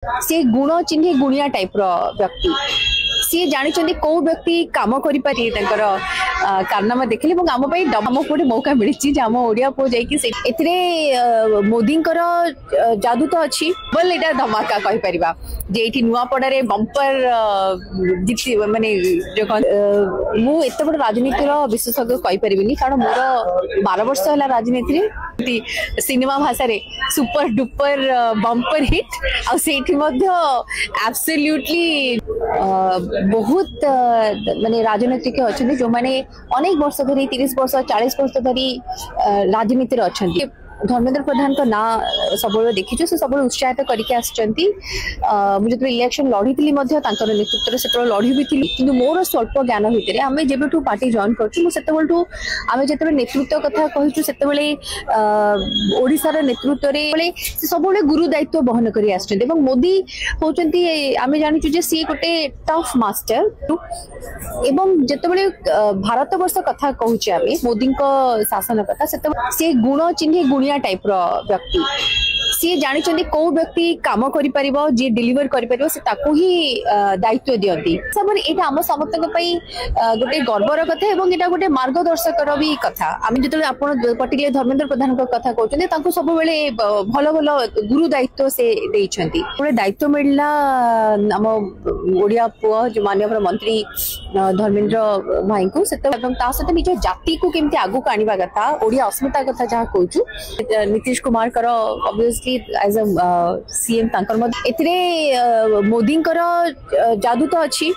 से गुण चिन्हे गुणिया टाइप व्यक्ति सी जानी कौ व्यक्ति कम कर कारनामा देखले आम गोटे मौका मिली आम ओडिया पुओ जाइए मोदी जादू तो अच्छी बोल यहाँ धमाका कहीपर जे नुआपड़े बंपर जीति मानने मु एत बड़ राजनीतिर विशेषज्ञ कहीपरि कारण मोर 12 वर्ष है राजनीति सिनेमा भाषा super duper bumper hit absolutely बहुत माने राजनीतिक अच्छा जो मैंने अनेक वर्ष धरी 30 वर्ष 40 वर्ष धरी राजनीति अच्छा धर्मेंद्र प्रधान का ना सब देखी से सब उत्साहित करके मुझे इलेक्शन लड़ी नेतृत्व से लड़ी भी थी कि मोर स्वल्प ज्ञान भितर आम जब पार्टी जॉइन करूँ आम जो नेतृत्व कथा कही ओडिशार नेतृत्व सब गुरु दायित्व बहन कर मोदी होती आम जानी सी गोटे टफ मास्टर एवं जिते भारत वर्ष कथा कहूँ मोदी शासन कथा से गुण चिन्हे गुणिया टाइप व्यक्ति सी जानी कौ व्यक्ति काम कर डिलीवर कर ही दायित्व दियंती सब यहाँ आम समस्त गोटे गर्वर कथा और यहाँ गोटे मार्गदर्शक भी कथा आम जो पर्टिकुलर धर्मेंद्र प्रधान कथा कहते सब भल भल गुरु दायित्व से गोटे दायित्व मिलला आम ओडिया पुओ जो माननीय मंत्री धर्मेंद्र भाई को सहित निज जाति को केमती आगू आने कथा ओडिया अस्मिता कथा जहाँ कहूँ Nitish Kumar obviously as a CM Modi जादू तो अच्छी।